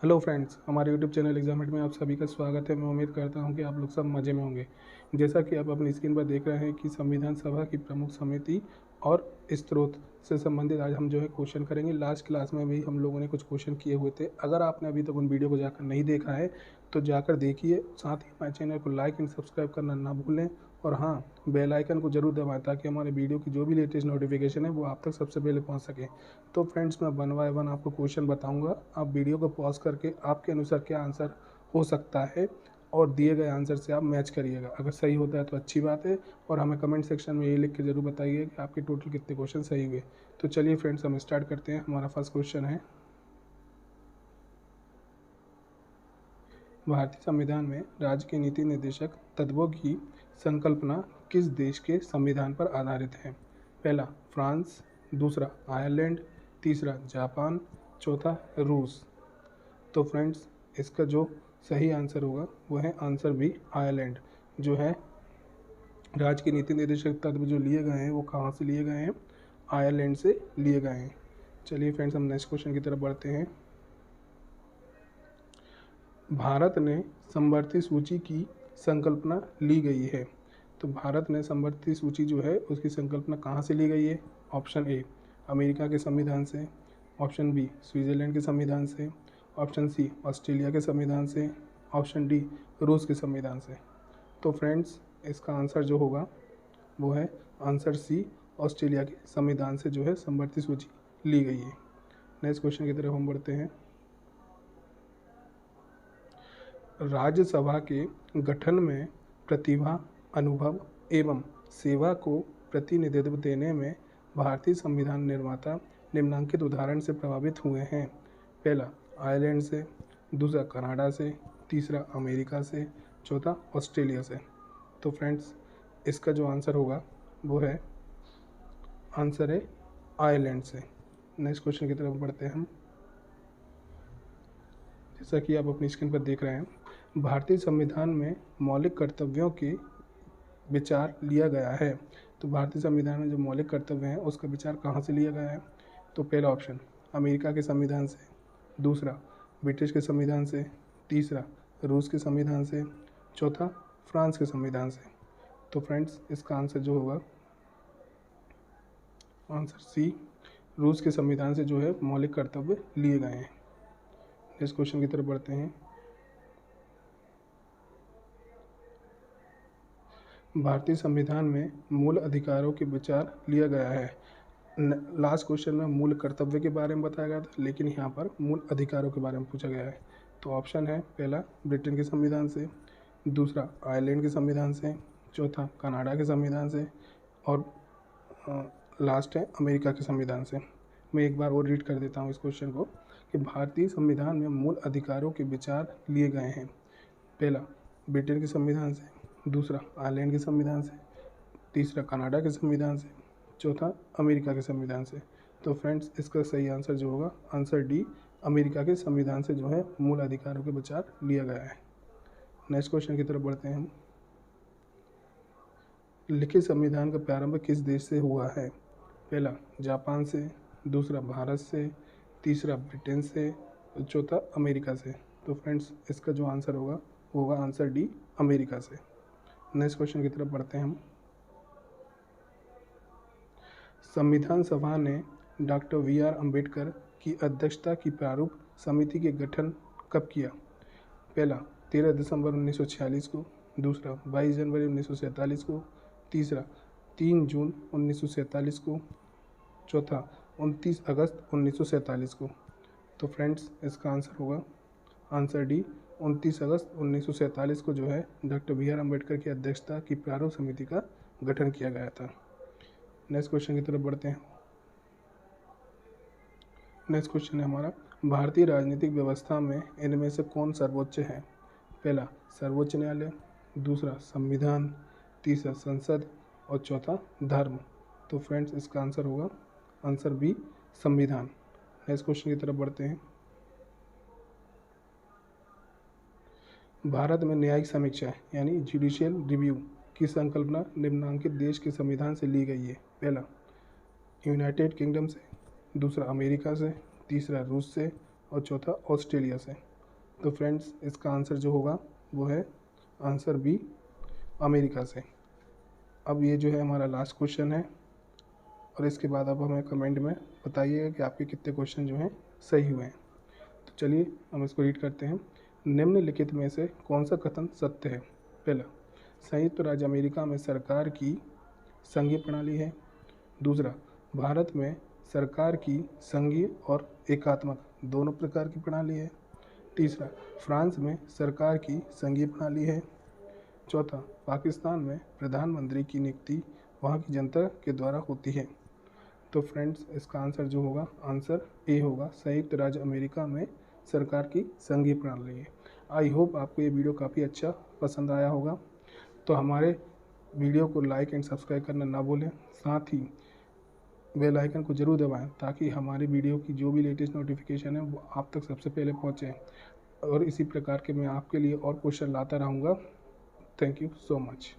Hello friends, हमारे YouTube channel एग्जामेट में आप सभी का स्वागत है। मैं उम्मीद करता हूं कि आप लोग सब मज़े में होंगे। जैसा कि आप अपनी स्क्रीन पर देख रहे हैं कि संविधान सभा की प्रमुख समिति और स्रोत से संबंधित आज हम जो है क्वेश्चन करेंगे। लास्ट क्लास में भी हम लोगों ने कुछ क्वेश्चन किए हुए थे। अगर आपने अभी तक उन वीडियो को जाकर नहीं देखा है तो जाकर देखिए। साथ ही हमारे चैनल को लाइक एंड सब्सक्राइब करना ना भूलें और हाँ, बेल आइकन को जरूर दबाएं ताकि हमारे वीडियो की जो भी लेटेस्ट नोटिफिकेशन है वो आप तक सबसे पहले पहुंच सके। तो फ्रेंड्स, मैं वन बाय वन आपको क्वेश्चन बताऊंगा। आप वीडियो को पॉज करके आपके अनुसार क्या आंसर हो सकता है और दिए गए आंसर से आप मैच करिएगा। अगर सही होता है तो अच्छी बात है और हमें कमेंट सेक्शन में ये लिख के ज़रूर बताइए कि आपके टोटल कितने क्वेश्चन सही हुए। तो चलिए फ्रेंड्स, हम स्टार्ट करते हैं। हमारा फर्स्ट क्वेश्चन है, भारतीय संविधान में राज्य के नीति निर्देशक तत्वों की संकल्पना किस देश के संविधान पर आधारित है? पहला फ्रांस, दूसरा आयरलैंड, तीसरा जापान, चौथा रूस। तो फ्रेंड्स, इसका जो सही आंसर होगा वो है आंसर बी, आयरलैंड। जो है राज्य के नीति निर्देशक तत्व जो लिए गए हैं वो कहाँ से लिए गए हैं? आयरलैंड से लिए गए हैं। चलिए फ्रेंड्स, हम नेक्स्ट क्वेश्चन की तरफ बढ़ते हैं। भारत ने समवर्ती सूची की संकल्पना ली गई है। तो भारत ने समवर्ती सूची जो है उसकी संकल्पना कहाँ से ली गई है? ऑप्शन ए अमेरिका के संविधान से, ऑप्शन बी स्विट्जरलैंड के संविधान से, ऑप्शन सी ऑस्ट्रेलिया के संविधान से, ऑप्शन डी रूस के संविधान से। तो फ्रेंड्स, इसका आंसर जो होगा वो है आंसर सी, ऑस्ट्रेलिया के संविधान से जो है समवर्ती सूची ली गई है। नेक्स्ट क्वेश्चन की तरफ हम बढ़ते हैं। राज्यसभा के गठन में प्रतिभा, अनुभव एवं सेवा को प्रतिनिधित्व देने में भारतीय संविधान निर्माता निम्नलिखित उदाहरण से प्रभावित हुए हैं। पहला आयरलैंड से, दूसरा कनाडा से, तीसरा अमेरिका से, चौथा ऑस्ट्रेलिया से। तो फ्रेंड्स, इसका जो आंसर होगा वो है आंसर है आयरलैंड से। नेक्स्ट क्वेश्चन की तरफ बढ़ते हैं हम। जैसा कि आप अपनी स्क्रीन पर देख रहे हैं, भारतीय संविधान में मौलिक कर्तव्यों के विचार लिया गया है। तो भारतीय संविधान में जो मौलिक कर्तव्य हैं उसका विचार कहाँ से लिया गया है? तो पहला ऑप्शन अमेरिका के संविधान से, दूसरा ब्रिटिश के संविधान से, तीसरा रूस के संविधान से, चौथा फ्रांस के संविधान से। तो फ्रेंड्स, इसका आंसर जो होगा आंसर सी, रूस के संविधान से जो है मौलिक कर्तव्य लिए गए हैं। नेक्स्ट क्वेश्चन की तरफ बढ़ते हैं। भारतीय संविधान में मूल अधिकारों के विचार लिया गया है। लास्ट क्वेश्चन में मूल कर्तव्य के बारे में बताया गया था, लेकिन यहाँ पर मूल अधिकारों के बारे में पूछा गया है। तो ऑप्शन है पहला ब्रिटेन के संविधान से, दूसरा आयरलैंड के संविधान से, चौथा कनाडा के संविधान से और लास्ट है अमेरिका के संविधान से। मैं एक बार और रीड कर देता हूँ इस क्वेश्चन को कि भारतीय संविधान में मूल अधिकारों के विचार लिए गए हैं। पहला ब्रिटेन के संविधान से, दूसरा आयरलैंड के संविधान से, तीसरा कनाडा के संविधान से, चौथा अमेरिका के संविधान से। तो फ्रेंड्स, इसका सही आंसर जो होगा आंसर डी, अमेरिका के संविधान से जो है मूल अधिकारों के विचार लिया गया है। नेक्स्ट क्वेश्चन की तरफ बढ़ते हैं हम। लिखित संविधान का प्रारंभ किस देश से हुआ है? पहला जापान से, दूसरा भारत से, तीसरा ब्रिटेन से, चौथा अमेरिका से। तो फ्रेंड्स, इसका जो आंसर होगा आंसर डी, अमेरिका से। नेक्स्ट क्वेश्चन की तरफ बढ़ते हैं हम। संविधान सभा ने डॉक्टर वी.आर. अम्बेडकर की अध्यक्षता की प्रारूप समिति के गठन कब किया? पहला 13 दिसंबर 1946 को, दूसरा 22 जनवरी 1947 को, तीसरा 3 जून 1947 को, चौथा 29 अगस्त 1947 को। तो फ्रेंड्स, इसका आंसर होगा आंसर डी, 29 अगस्त 1947 को जो है डॉक्टर वी.आर. अम्बेडकर की अध्यक्षता की प्रारूप समिति का गठन किया गया था। नेक्स्ट क्वेश्चन की तरफ बढ़ते हैं। नेक्स्ट क्वेश्चन है हमारा, भारतीय राजनीतिक व्यवस्था में इनमें से कौन सर्वोच्च है? पहला सर्वोच्च न्यायालय, दूसरा संविधान, तीसरा संसद और चौथा धर्म। तो फ्रेंड्स, इसका आंसर होगा आंसर बी, संविधान। नेक्स्ट क्वेश्चन की तरफ बढ़ते हैं। भारत में न्यायिक समीक्षा यानी जुडिशियल रिव्यू की संकल्पना निम्नलिखित देश के संविधान से ली गई है। पहला यूनाइटेड किंगडम से, दूसरा अमेरिका से, तीसरा रूस से और चौथा ऑस्ट्रेलिया से। तो फ्रेंड्स इसका आंसर जो होगा वो है आंसर बी, अमेरिका से। अब ये जो है हमारा लास्ट क्वेश्चन है, और इसके बाद अब हमें कमेंट में बताइएगा कि आपके कितने क्वेश्चन जो हैं सही हुए हैं। तो चलिए हम इसको रीड करते हैं। निम्नलिखित में से कौन सा कथन सत्य है? पहला, संयुक्त राज्य अमेरिका में सरकार की संघीय प्रणाली है। दूसरा, भारत में सरकार की संघीय और एकात्मक दोनों प्रकार की प्रणाली है। तीसरा, फ्रांस में सरकार की संघीय प्रणाली है। चौथा, पाकिस्तान में प्रधानमंत्री की नियुक्ति वहाँ की जनता के द्वारा होती है। तो फ्रेंड्स इसका आंसर जो होगा आंसर ए होगा, संयुक्त राज्य अमेरिका में सरकार की संघीय प्रणाली है। आई होप आपको ये वीडियो काफ़ी अच्छा पसंद आया होगा। तो हमारे वीडियो को लाइक एंड सब्सक्राइब करना ना भूलें, साथ ही बेल आइकन को ज़रूर दबाएं ताकि हमारी वीडियो की जो भी लेटेस्ट नोटिफिकेशन है वो आप तक सबसे पहले पहुँचे, और इसी प्रकार के मैं आपके लिए और क्वेश्चन लाता रहूँगा। Thank you so much.